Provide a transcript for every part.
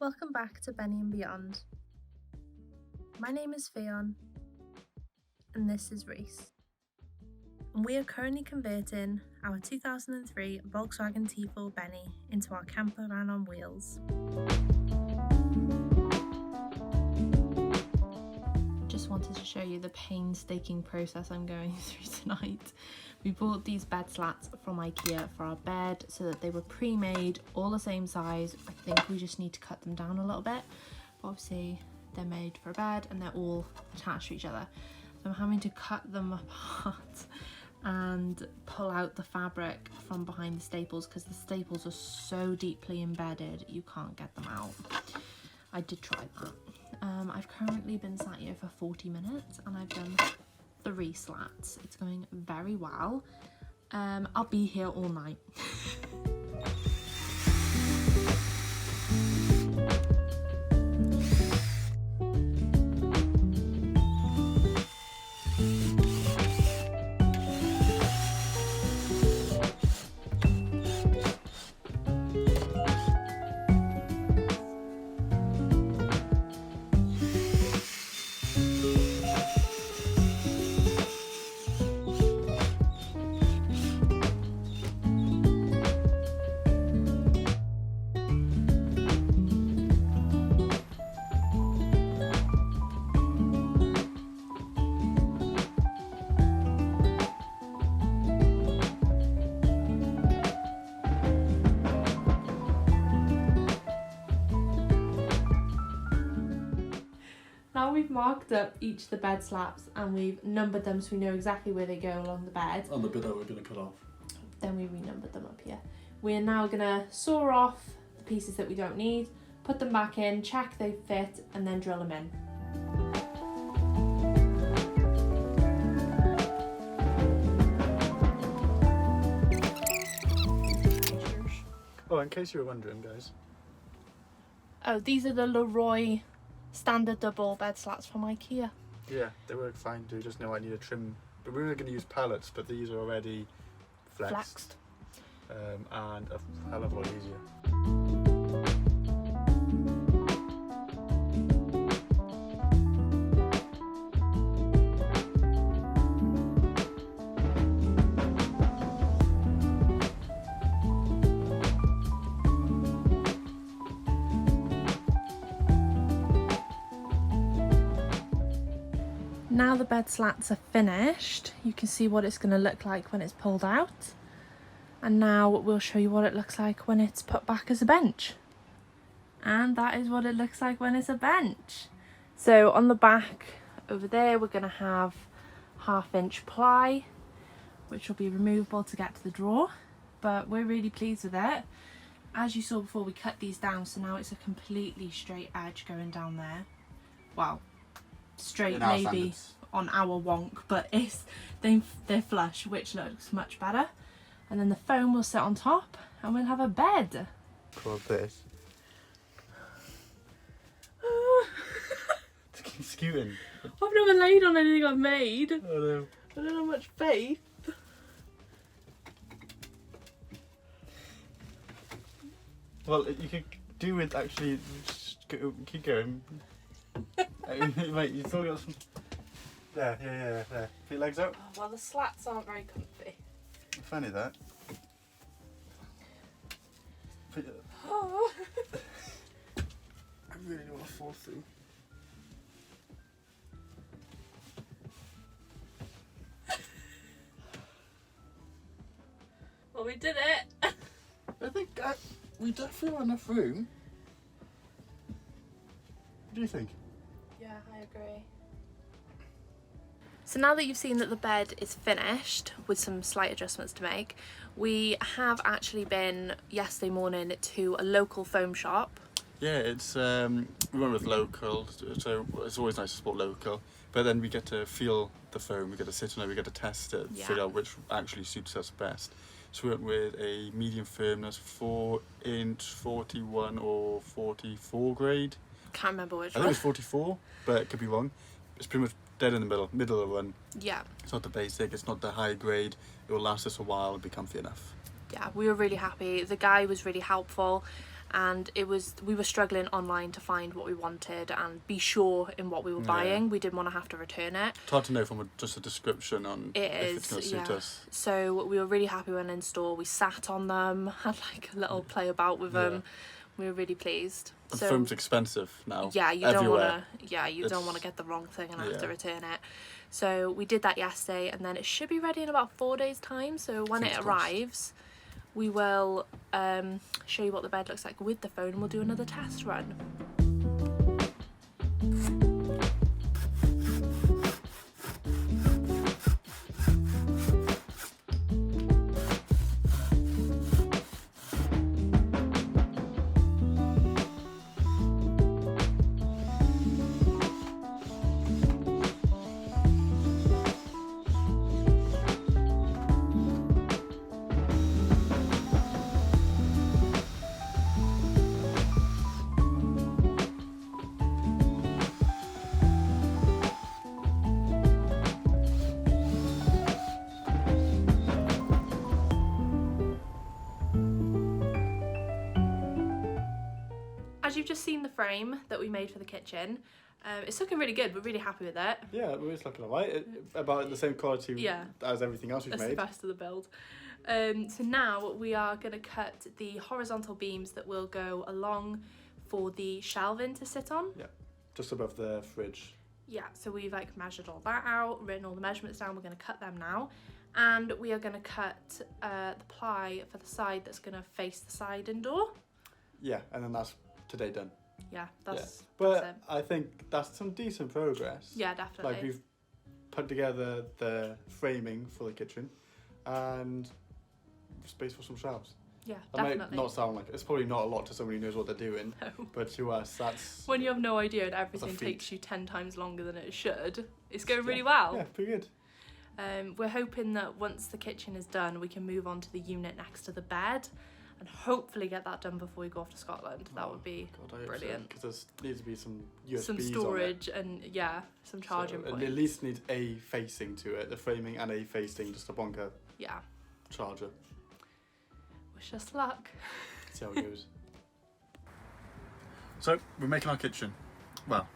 Welcome back to Benny and Beyond. My name is Fionn and this is Reese. And we are currently converting our 2003 Volkswagen T4 Benny into our camper van on wheels. Just wanted to show you the painstaking process I'm going through tonight. We bought these bed slats from IKEA for our bed so that they were pre-made, all the same size. I think we just need to cut them down a little bit, but obviously they're made for a bed and they're all attached to each other. So I'm having to cut them apart and pull out the fabric from behind the staples because the staples are so deeply embedded you can't get them out. I did try that. I've currently been sat here for 40 minutes and I've done 3 slats. It's going very well. I'll be here all night. Now we've marked up each of the bed slats and we've numbered them so we know exactly where they go along the bed. On the bit that we're going to cut off. Then we renumbered them up here. We're now going to saw off the pieces that we don't need, put them back in, check they fit, and then drill them in. Oh, in case you were wondering, guys. Oh, these are the Leroy standard double bed slats from IKEA. Yeah, they work fine. Do just know I need a trim. But we were going to use pallets, but these are already flexed. And a hell of a lot easier. Now the bed slats are finished, you can see what it's going to look like when it's pulled out. And now we'll show you what it looks like when it's put back as a bench. And that is what it looks like when it's a bench. So on the back over there we're going to have 1/2-inch ply, which will be removable to get to the drawer. But we're really pleased with it. As you saw before, we cut these down, so now it's a completely straight edge going down there. Well, straight maybe standards. On our wonk, but they're flush, which looks much better. And then the foam will sit on top and we'll have a bed. Called this. Keep scooting. I've never laid on anything I've made. Oh no. I don't have much faith. Well, you could do with actually just keep going. Mate, you still got some. There, yeah, there. Put your legs out. Oh, well, the slats aren't very comfy. Funny that. Put your... Oh. I really don't want to fall through. Well, we did it. I think we definitely have enough room. What do you think? Yeah, I agree. So now that you've seen that the bed is finished with some slight adjustments to make, we have actually been yesterday morning to a local foam shop. Yeah, it's we went with local, so it's always nice to support local. But then we get to feel the foam, we get to sit on it, we get to test it, figure out which actually suits us best. So we went with a medium firmness 4-inch 41 or 44 grade. Can't remember which I think one. it's 44, but it could be wrong. It's pretty much dead in the middle of the run. Yeah. It's not the basic, it's not the high grade. It will last us a while and be comfy enough. Yeah, we were really happy. The guy was really helpful and we were struggling online to find what we wanted and be sure in what we were buying. We didn't want to have to return it. It's hard to know from just a description on if it's going to suit us. So we were really happy when in store. We sat on them, had like a little play about with them. We were really pleased. The foam's expensive now. Yeah, you don't want to get the wrong thing and have to return it. So we did that yesterday, and then it should be ready in about 4 days' time. So when it arrives, we will show you what the bed looks like with the foam, and we'll do another test run. As you've just seen the frame that we made for the kitchen, it's looking really good. We're really happy with it. Yeah, it's looking alright. About the same quality as everything else we've made. That's the best of the build. So now we are going to cut the horizontal beams that will go along for the shelving to sit on. Yeah, just above the fridge. Yeah, so we've like measured all that out, written all the measurements down. We're going to cut them now. And we are going to cut the ply for the side that's going to face the side door. Yeah, and then that's today done. Yeah, that's it. I think that's some decent progress. Yeah, definitely. Like we've put together the framing for the kitchen and space for some shelves. Yeah, that might not sound like it's probably not a lot to someone who knows what they're doing. No. But to us, that's when you have no idea and everything takes you 10 times longer than it should. It's going really well. Yeah, pretty good. We're hoping that once the kitchen is done, we can move on to the unit next to the bed. And hopefully get that done before we go off to Scotland. That would be brilliant. Because there needs to be some USBs some storage and some charging points. It at least needs a facing to it, the framing and a facing, just a bonker charger. Wish us luck. See how it goes. So we're making our kitchen. Well,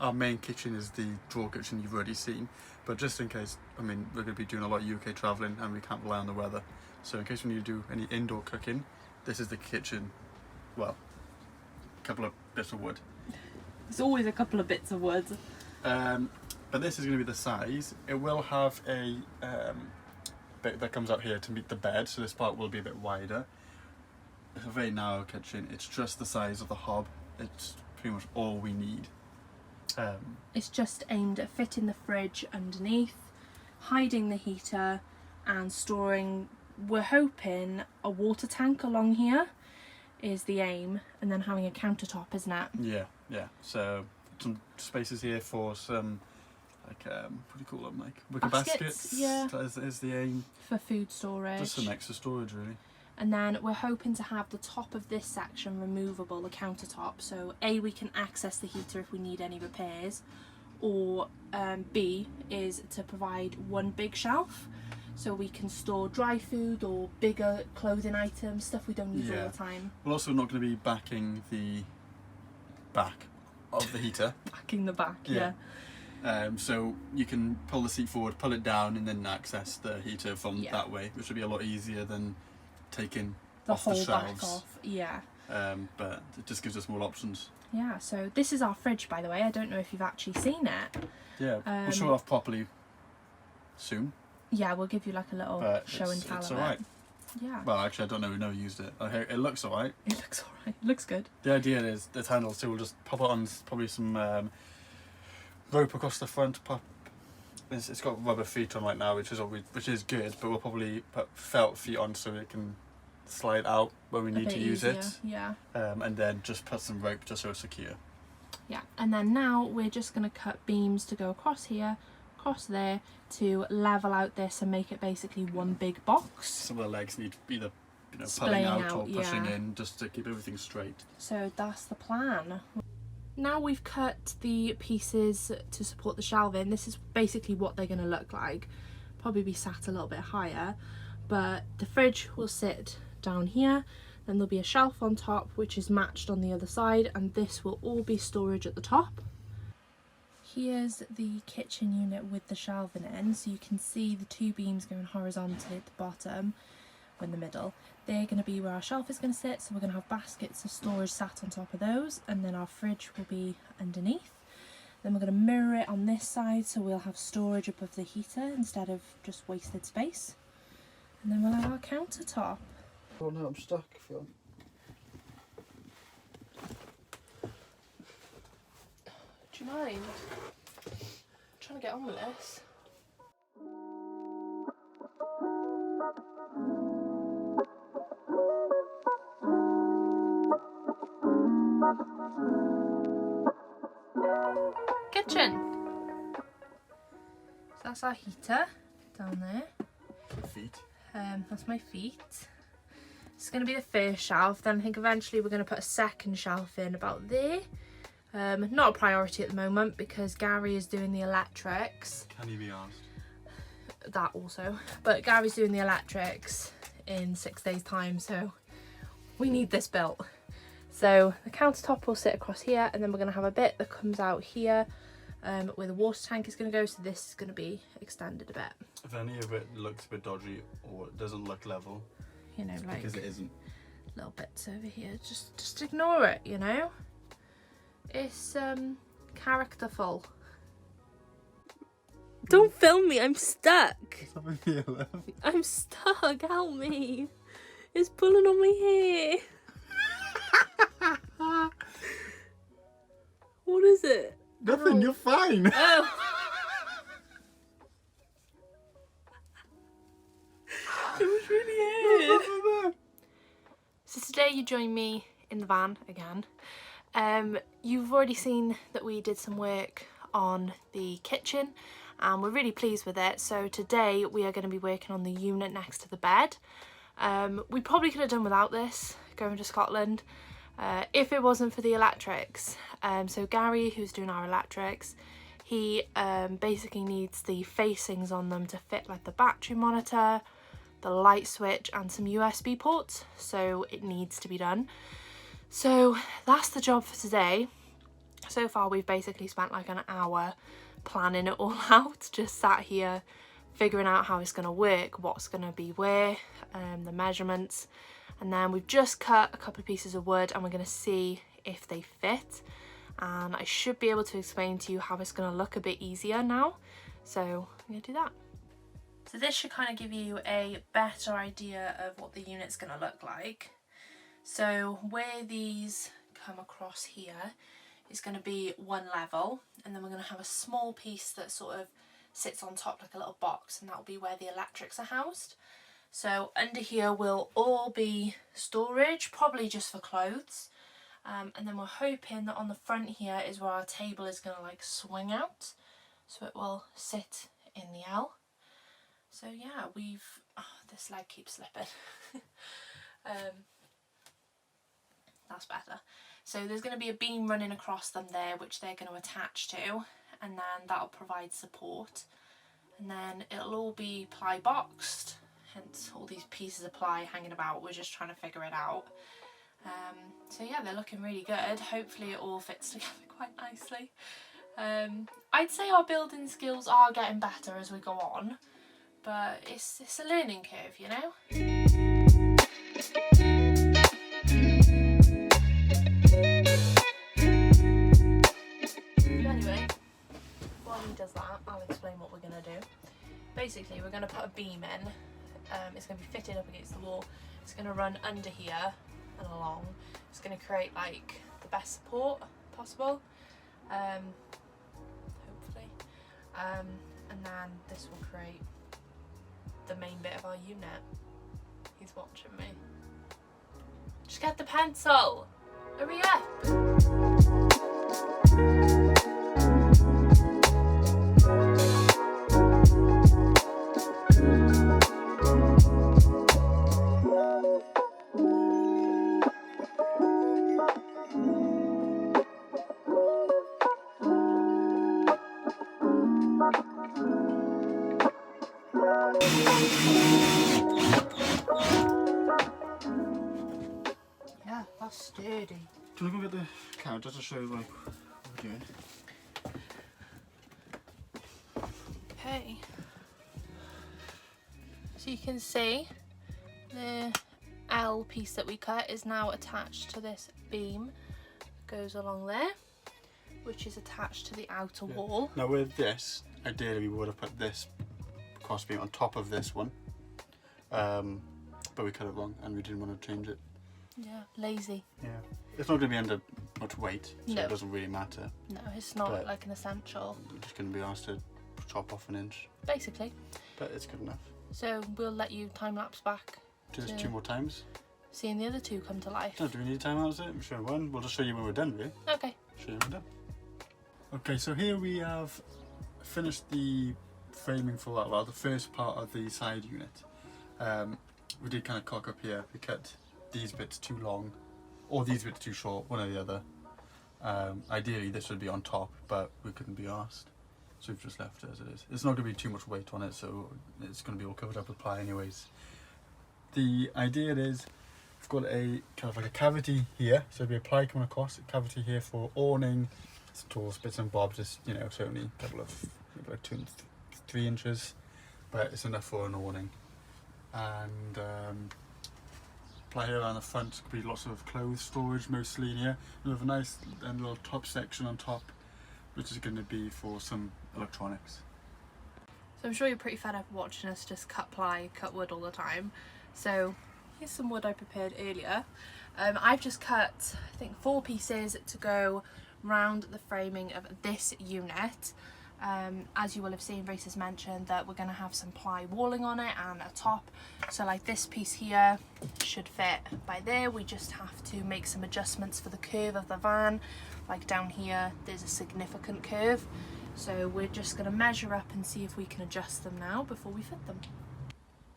our main kitchen is the drawer kitchen you've already seen, but just in case, I mean, we're going to be doing a lot of UK travelling and we can't rely on the weather. So in case we need to do any indoor cooking, this is the kitchen. Well, a couple of bits of wood. There's always a couple of bits of wood. But this is going to be the size. It will have a bit that comes out here to meet the bed, so this part will be a bit wider. It's a very narrow kitchen. It's just the size of the hob. It's pretty much all we need. It's just aimed at fitting the fridge underneath, hiding the heater, and storing, we're hoping, a water tank along here is the aim, and then having a countertop, isn't it? Yeah. So some spaces here for some, like, what do you call them? Like wicker baskets. Yeah. That is the aim. For food storage. Just some extra storage, really. And then we're hoping to have the top of this section removable, the countertop. So A, we can access the heater if we need any repairs, or B is to provide one big shelf. So we can store dry food or bigger clothing items, stuff we don't use all the time. We're also not going to be backing the back of the heater. Backing the back, yeah. So you can pull the seat forward, pull it down, and then access the heater from that way, which would be a lot easier than taking the off the whole shelves. back off, yeah. But it just gives us more options. Yeah, so this is our fridge, by the way. I don't know if you've actually seen it. Yeah, we'll show it off properly soon. Yeah, we'll give you like a little show and tell of it. It's alright. Yeah. Well, actually, I don't know. We've never used it. It looks alright. It looks alright. It looks good. The idea is the handles, so we'll just pop it on probably some rope across the front. It's got rubber feet on right now, which is good. But we'll probably put felt feet on so it can slide out when we need to use it. Yeah. And then just put some rope just so it's secure. Yeah. And then now we're just going to cut beams to go across here, across there, to level out this and make it basically one big box. Some of the legs need either pulling out or pushing in just to keep everything straight. So that's the plan. Now we've cut the pieces to support the shelving. This is basically what they're going to look like. Probably be sat a little bit higher, but the fridge will sit down here. and there'll be a shelf on top which is matched on the other side, and this will all be storage at the top. Here's the kitchen unit with the shelving in, so you can see the 2 beams going horizontally at the bottom or in the middle. They're going to be where our shelf is going to sit, so we're going to have baskets of storage sat on top of those, and then our fridge will be underneath. Then we're going to mirror it on this side, so we'll have storage above the heater instead of just wasted space. And then we'll have our countertop. Oh no, I'm stuck, Phil. Do you mind? I'm trying to get on with this. Kitchen. So that's our heater down there. Feet. That's my feet. It's going to be the first shelf. Then I think eventually we're going to put a second shelf in about there. Not a priority at the moment because Gary is doing the electrics. Can he be asked? That also. But Gary's doing the electrics in 6 days time, so we need this built. So the countertop will sit across here, and then we're going to have a bit that comes out here where the water tank is going to go, so this is going to be extended a bit. If any of it looks a bit dodgy or it doesn't look level, you know, like because it isn't. Little bits over here, just ignore it, you know. It's characterful. Don't film me, I'm stuck. I'm stuck, help me. It's pulling on my hair. What is it? Nothing, you're fine. Oh. It was really hard. So today you join me in the van again. You've already seen that we did some work on the kitchen and we're really pleased with it. So today we are going to be working on the unit next to the bed. We probably could have done without this going to Scotland if it wasn't for the electrics. So Gary, who's doing our electrics, he basically needs the facings on them to fit like the battery monitor, the light switch and some USB ports, so it needs to be done. So that's the job for today. So far we've basically spent like an hour planning it all out, just sat here figuring out how it's going to work, what's going to be where, the measurements, and then we've just cut a couple of pieces of wood and we're going to see if they fit, and I should be able to explain to you how it's going to look a bit easier now, so I'm going to do that. So this should kind of give you a better idea of what the unit's going to look like. So where these come across here is going to be one level, and then we're going to have a small piece that sort of sits on top like a little box, and that will be where the electrics are housed. So under here will all be storage, probably just for clothes, and then we're hoping that on the front here is where our table is going to like swing out, so it will sit in the L. So yeah, this leg keeps slipping. That's better. So there's going to be a beam running across them there which they're going to attach to, and then that'll provide support, and then it'll all be ply boxed, hence all these pieces of ply hanging about. We're just trying to figure it out. So yeah, they're looking really good. Hopefully it all fits together quite nicely. I'd say our building skills are getting better as we go on, but it's a learning curve, you know? Anyway, while he does that, I'll explain what we're going to do. Basically, we're going to put a beam in. It's going to be fitted up against the wall. It's going to run under here and along. It's going to create like the best support possible, hopefully. And then this will create the main bit of our unit. He's watching me. Just get the pencil! Hurry up! sturdy. Do you want to go get the camera just to show you like what we're doing? Okay. So you can see the L piece that we cut is now attached to this beam. Goes along there, which is attached to the outer wall. Now with this, ideally we would have put this cross beam on top of this one, but we cut it wrong and we didn't want to change it. Yeah, lazy. Yeah, it's not going to be under much weight, so No. it doesn't really matter. No, it's not But- like an essential, We're just going to be asked to chop off an inch, basically. but it's good enough. So we'll let you time lapse back, Do this Yeah. 2 more times. seeing the other two come to life. No, do we need time out? I'm sure one. We'll just show you when we're done, really. Okay. Show you when we're done. Okay, so here we have finished the framing for that. Well, the first part of the side unit. We did kind of cock up here. We cut these bits too long, or these bits too short, one or the other. Ideally, this would be on top, but we couldn't be asked, so we've just left it as it is. It's not going to be too much weight on it, so it's going to be all covered up with ply anyways. The idea is, we've got a kind of like a cavity here, so there'll be a ply coming across, a cavity here for awning, some tools, bits and bobs, just, you know, it's only a couple of, maybe like 2 and 3 inches, but it's enough for an awning. And ply here around the front, could be lots of clothes storage mostly in here. We have a nice little top section on top, which is going to be for some electronics. So I'm sure you're pretty fed up watching us just cut ply, cut wood all the time. So here's some wood I prepared earlier. I've just cut, I think, 4 pieces to go round the framing of this unit. As you will have seen, Grace has mentioned that we're going to have some ply walling on it and a top. So like this piece here should fit by there. We just have to make some adjustments for the curve of the van. Like down here, there's a significant curve. So we're just going to measure up and see if we can adjust them now before we fit them.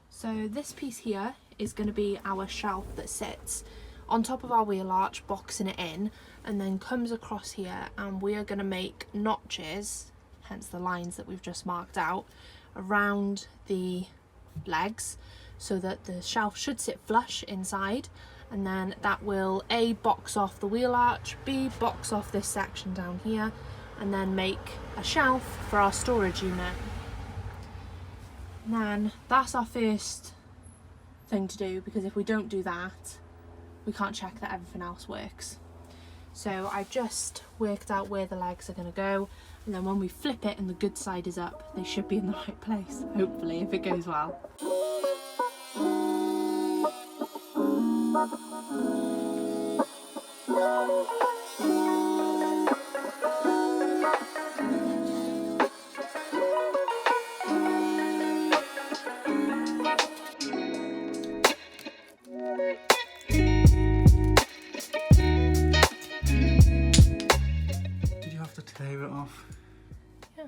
So this piece here is going to be our shelf that sits on top of our wheel arch, boxing it in, and then comes across here, and we are going to make notches, hence the lines that we've just marked out, around the legs so that the shelf should sit flush inside, and then that will A, box off the wheel arch, B, box off this section down here, and then make a shelf for our storage unit. And then that's our first thing to do, because if we don't do that, we can't check that everything else works. So I've just worked out where the legs are going to go, and then when we flip it and the good side is up, they should be in the right place, hopefully, if it goes well. Did you have to tear it off? Yeah.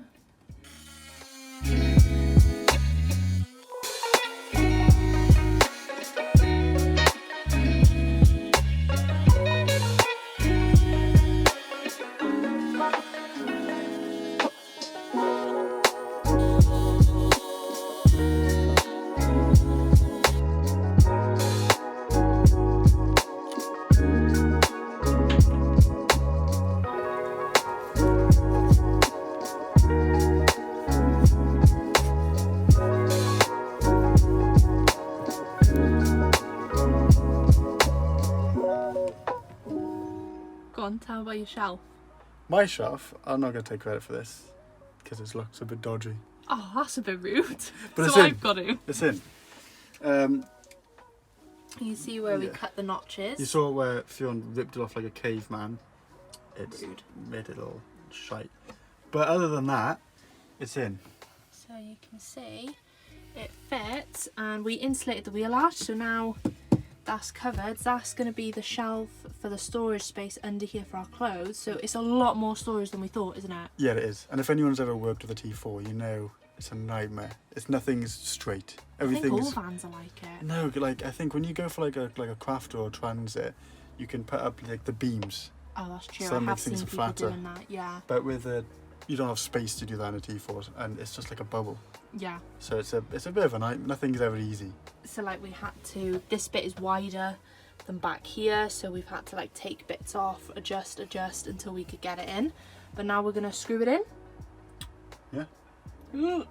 Go on, tell about your shelf. My shelf, I'm not going to take credit for this because it looks a bit dodgy. Oh, that's a bit rude. But it's So in. I've got to. It's in. You see where we Yeah. cut the notches. You saw where Fionn ripped it off like a caveman. It's Rude. made it all shite. But other than that, it's in. So you can see it fits, and we insulated the wheel arch, so now that's covered. That's going to be the shelf for the storage space under here for our clothes. So it's a lot more storage than we thought, isn't it? Yeah, it is. And if anyone's ever worked with a T4, you know it's a nightmare. Nothing's straight. I think all Everything's vans are like it. no. Like I think when you go for like a craft or a transit, you can put up like the beams. Oh, that's true. So that I have makes seen things people flatter. doing that. Yeah, But with a, you don't have space to do that in a T4, and it's just like a bubble. yeah. So it's a bit of a night. Nothing's ever easy. So like we had to. This bit is wider, them back here, so we've had to like take bits off, adjust until we could get it in. But now we're gonna screw it in. Yeah.